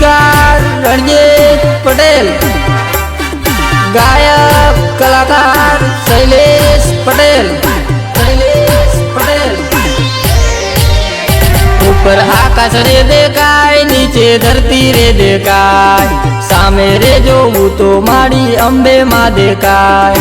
गीतकार रणजीत पटेल, गायक कलाकार शैलेश पटेल। ऊपर आकाश रे देखाय, नीचे धरती रे देखाय, सामे रे जोवू तो मारी अंबे मां देखाय।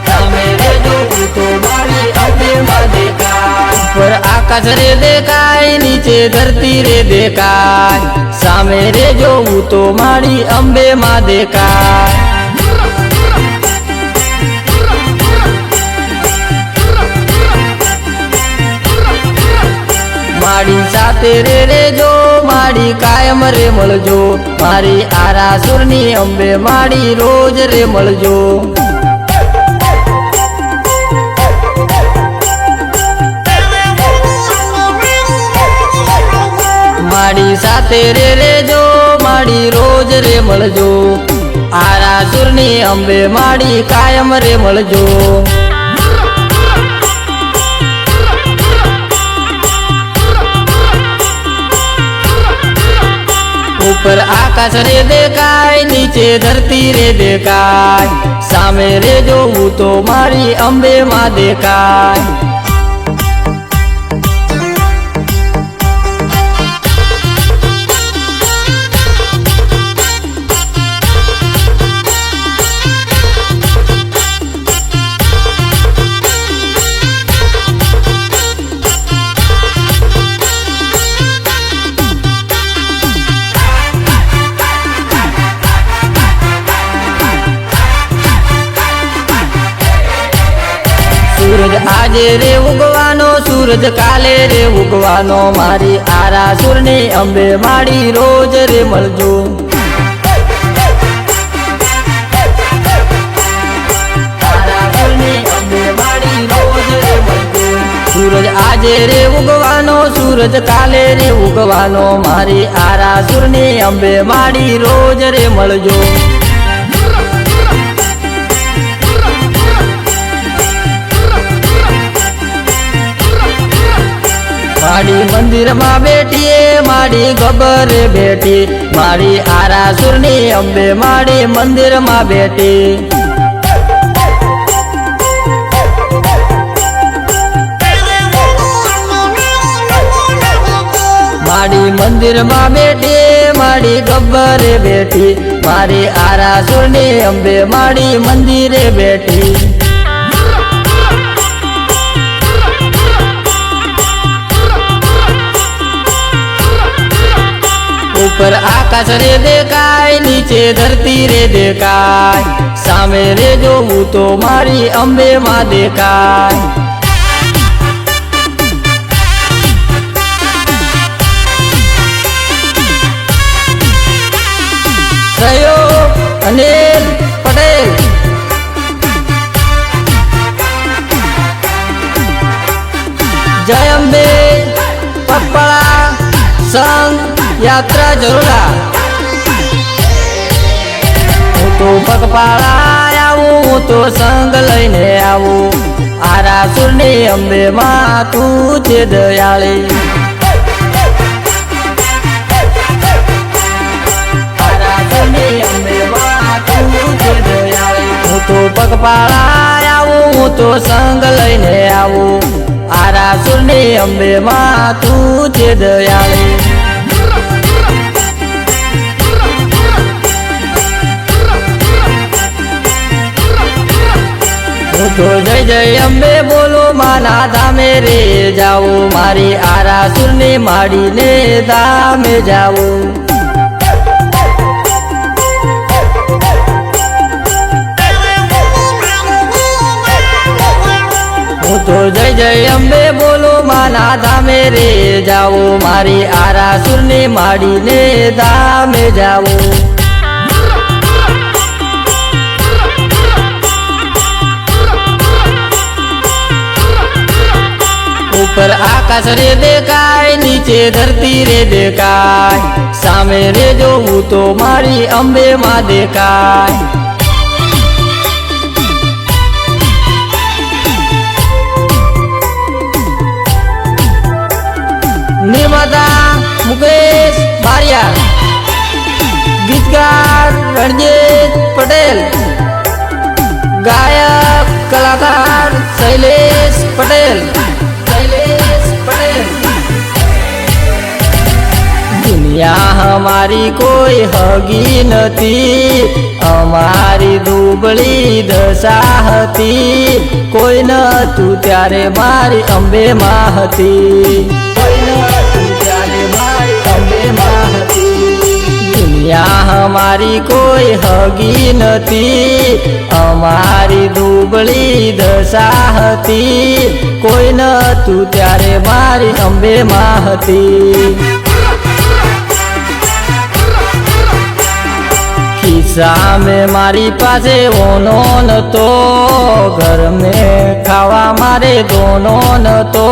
सामे रे जोवू तो मारी अंबे मां देखाय। ऊपर आकाश रे देखाय, नीचे धरती रे देखाय, सामे रे जोवू तो मारी अंबे मां देखाय। मारी साथे रे जो मारी कायम रे मळजो, मारी आरासुरनी अंबे मारी रोज रे मळजो। मारी साथे रे जो मारी रोज रे मळजो, आरासुरनी अंबे मारी कायम रे मळजो। ऊपर आकाश रे देखाय, नीचे धरती रे देखाय, सामे रे जोवू तो मारी अंबे मां देखाय। सूरज आजे रे उगवानो, सूरज काले रे उगवानो, मारी आरासुरनी अंबे मारी रोज रे मळजो। आरासुरनी अंबे मारी रोज रे मळजो। सूरज आजे रे उगवानो, सूरज काले रे उगवानो, मारी आरासुरनी अंबे मारी रोज रे मळजो। मारी मंदिर मां बैठी, मारी गब्बर बैठी, मारी आरासुरनी अंबे मारी मंदिर मां बैठी। मारी मंदिर मां बैठी, मारी गब्बर बैठी, मारी आरासुरनी अंबे मारी मंदिर बैठी। ऊपर आकाश रे देखाय, नीचे धरती रे देखाय, सामे रे जोवू तो मारी अंबे मां देखाय। सहयोग अनिल पटेल। जय अंबे पगपाळा संघ यात्रा जरूरा। हूँ तो पगपाळा आवूं, हूँ तो संग लईने आवूं, आरासुरनी अंबे मां तू छे दयाळी। आरासुरनी अंबे मां तू छे दयाळी। हूँ तो पगपाळा आवूं, हूँ तो संग लईने आवूं, आरासुरनी अंबे मां तू छे दयाळी। तो जय जय अंबे बोलो, माना धामे रे जाओ, मारी आरासुरनी माड़ी ने धामे जाओ। तो जय जय अंबे बोलो, माना धामे रे जाओ, मारी आरासुरनी माड़ी ने धामे जाओ। ऊपर आकाश रे देखाय, नीचे धरती रे देखाय, सामे रे जोवू तो मारी अंबे मां देखाय। निर्माता मुकेश बारिया, गीतकार रणजीत पटेल, गायक कलाकार शैलेश पटेल। दुनिया हमारी कोई हगी नती, हमारी दुबળી દશા હતી, કોઈ ન તું ત્યારે મારી અંબે માં હતી, કોઈ ન તું ત્યારે મારી અંબે માં હતી। दुनिया हमारी कोई हगी नती, हमारी दुबળી દશા હતી, કોઈ ન તું ત્યારે મારી અંબે માં હતી। खिस्सा में मारी पासे ओनो न तो, घर में खावा मारे दोनों न तो,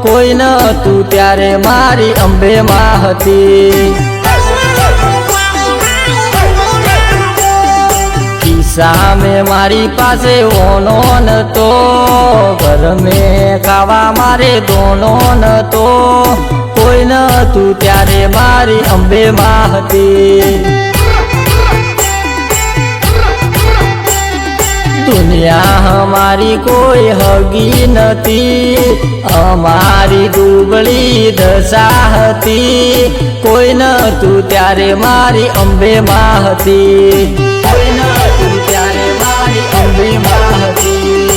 कोई न तू त्यारे मारी अंबे मां हती। खिस्सा में मारी पासे ओनो न तो, घर में खावा मारे दोनों न तो, कोई न तू त्यारे मारी अंबे मां हती। दुनिया हमारी कोई हगी नती, हमारी दुबળી દશા હતી, કોઈ ન તું ત્યારે મારી અંબે માં હતી, કોઈ ન તું ત્યારે મારી અંબે માં હતી,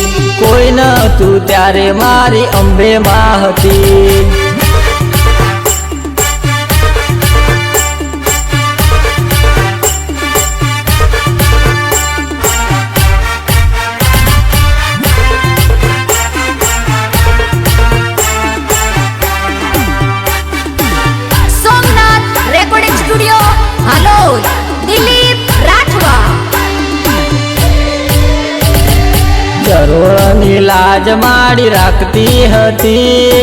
કોઈ ન તું ત્યારે મારી અંબે માં હતી। જરોળની લાજ માડી રાખતી હતી,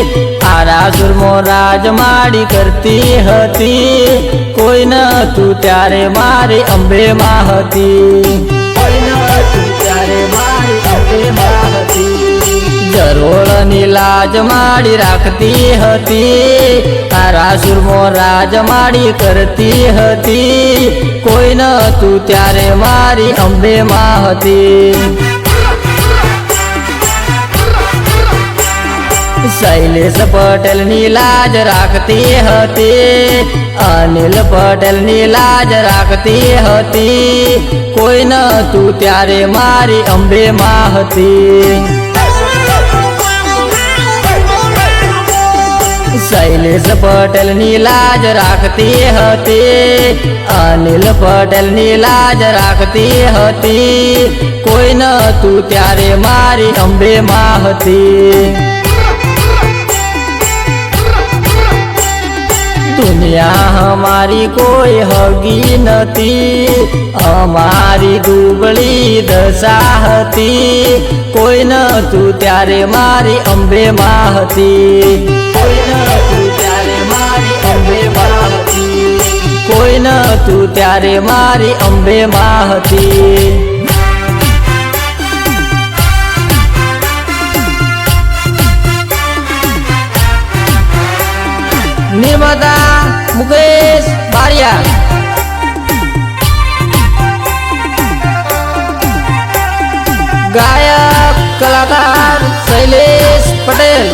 આરાસુરમો રાજ માડી કરતી હતી, કોઈ ન તું ત્યારે મારી અંબે માં હતી, કોઈ ન તું ત્યારે મારી અંબે માં હતી। જરોળની લાજ માડી રાખતી હતી, આરાસુરમો રાજ માડી કરતી હતી, કોઈ ન તું ત્યારે મારી અંબે માં હતી। शैलेश पटेल नी लाज राखती हती, अनिल पटेल नी लाज राखती हती, कोई न तू त्यारे मारी अंबे मां हती। शैलेश पटेल नी लाज राखती हती, अनिल पटेल नी लाज राखती हती, कोई न तू त्यारे मारी अंबे मां हती। दुनिया हमारी कोई हगी नती, हमारी दुबળી દશા હતી, કોઈ ન તું ત્યારે મારી અંબે માં હતી, કોઈ ન તું ત્યારે મારી અંબે માં હતી, કોઈ ન તું ત્યારે મારી અંબે માં હતી। निर्माता मुकेश बारिया, गायक कलाकार शैलेश पटेल।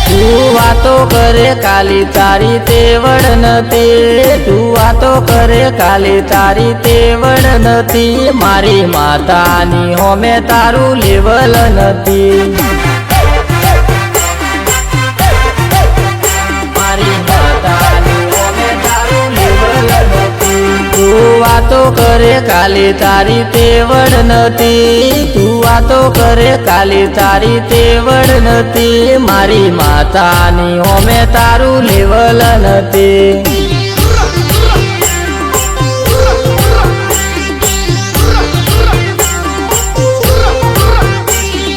तू वातो करे काली तारी तेवड़ नती, तू वातो करे काली तारी तेवड़ नती, मारी मातानी होमे तारू लेवल नती। तू वातो करे काली तारी तेवड़ नती, तू वातो करे काली तारी तेवड़ नती, मारी मातानी होमे तारू लेवल नती।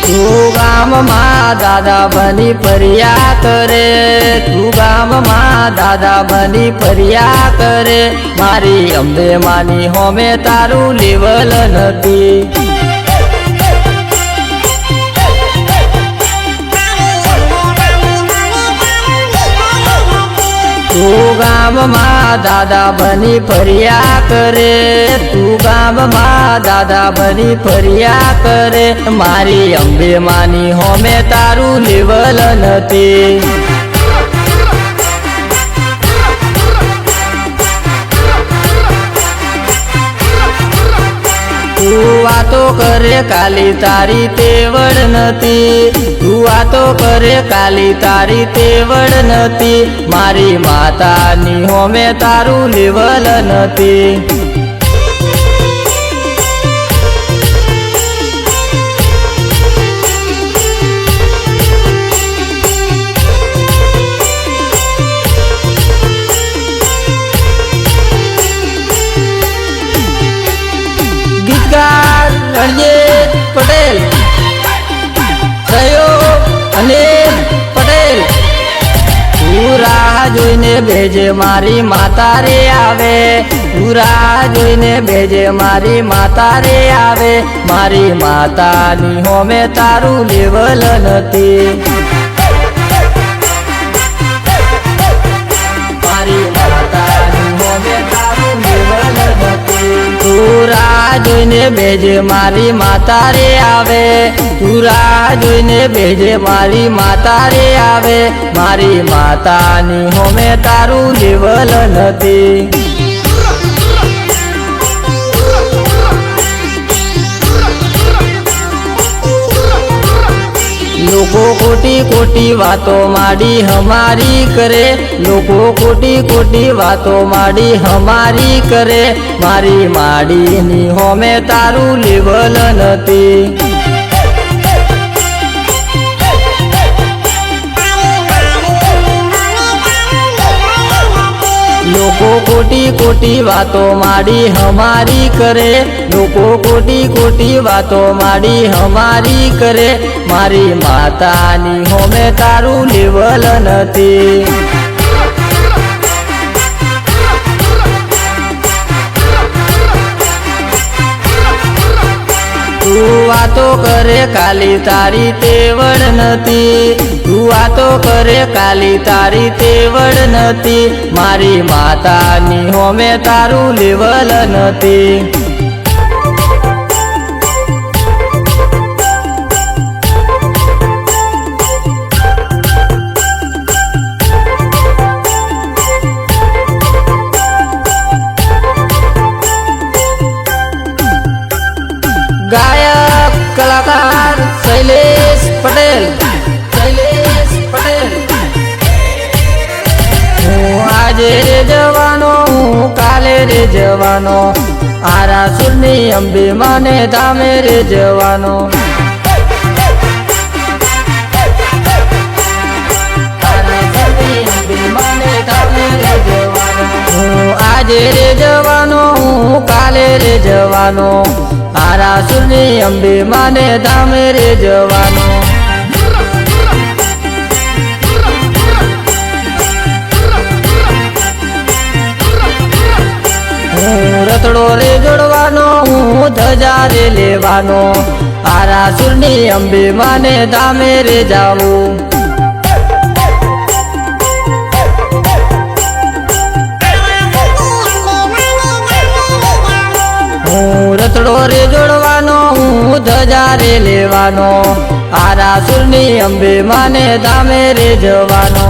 तू गाम मां दादा बनी परिया करे, तू गाम मां दादा बनी परिया करे, मारी अंबे मानी होमे तारू लेवल नती। તું ગામમાં દાદા બની ફર્યા કરે, તું ગામમાં દાદા બની ફર્યા કરે, મારી અંબે માની હોમે તારું લેવલ નથી. તું વાતો કરે કાલી તારી તેવડ નથી, તું વાતો કરે કાલી તારી તેવડ નથી, મારી માતાની હોમે તારું લેવલ નથી. ગીતકાર રણજીત પટેલ, સહયોગ અનિલ પટેલ. તું રાહ જોઈને બેજે મારી માતા રે આવે, તું રાહ જોઈને બેજે મારી માતા રે આવે, મારી માતાની હોમે તારું લેવલ નથી. મારી માતાની હોમે તારું લેવલ નથી. તું રાહ જોઈને બેજે મારી માતા રે આવે, તું રાહ જોઈને બેજે મારી માતા રે આવે, મારી માતાની હોમે તારું લેવલ નથી. લોકો ખોટી ખોટી વાતો માંડી હમારી કરે, લોકો ખોટી ખોટી વાતો માંડી હમારી કરે, મારી માડીની હોમે તારું લેવલ નથી. લોકો ખોટી ખોટી વાતો માંડી હમારી કરે, લોકો ખોટી ખોટી વાતો માંડી હમારી કરે, મારી માતાની હોમે તારું લેવલ નથી. તું વાતો કરે કાલી તારી તેવડ નથી, તું વાતો કરે કાલી તારી તેવડ નથી, મારી માતાની હોમે તારું લેવલ નથી. ગાયક કલાકાર શૈલેષ પટેલ, શૈલેષ પટેલ. હું આજે રે જવાનો, હું કાલે રે જવાનો, આરાસુરની અંબે માને ધામે રે જવાનો. આરાસુરની અંબે માને ધામે રે જવાનો. હું આજે રે જવાનો, હું કાલે રે જવાનો, આરાસુરની અંબે માને ધામે રે જવાનો. હું રતડો રે જોડવાનો, હું ધજા રે લેવાનો, આરાસુરની અંબે માને ધામે રે જાવું. હું રતડો રે જોડવાનો, હું ધજા રે લેવાનો, આરાસુરની અંબે માને ધામે રે જવાનો.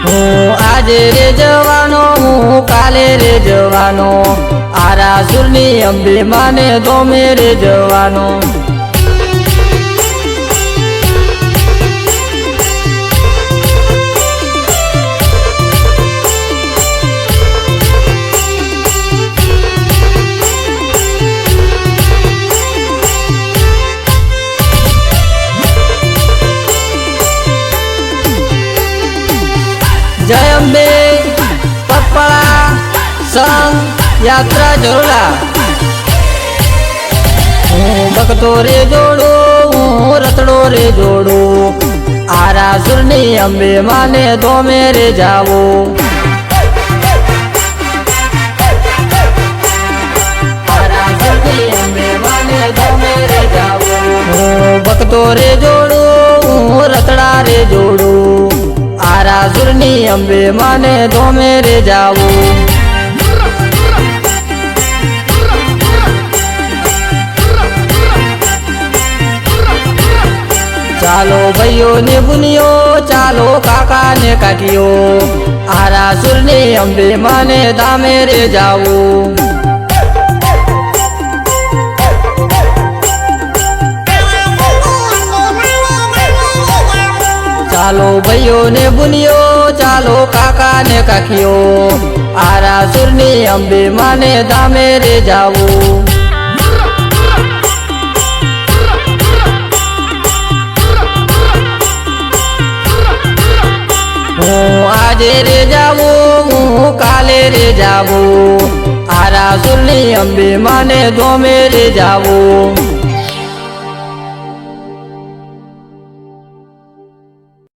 હું આજે રે જવાનો, હું કાલે રે જવાનો, આરાસુરની અંબે માને ધોમે રે જવાનો. જય અંબે પગપાળા સંઘ યાત્રા જોડા. હું ભક્તો રે જોડું, હું રતડો રે જોડું, આરાસુરની અંબે માને ધોમે રે જાવું. આરાસુરની અંબે માને ધોમે રે જાવું. અંબે માને ધોમે રે જાવું ચાલો ભાઈઓ ને બુનિયો ચાલો કાકા ને કાકીઓ આરાસુર ને અંબે માને ધામે રે જાવું ચાલો ભાઈઓ ને બુનિયો ચાલો કાકા ને કાકીઓ આરાસુર ની અંબે માને ધામે રે જાવું હું આજે રે જાવું હું કાલે રે જાવું આરાસુર ની અંબે માને ધોમે રે જાવું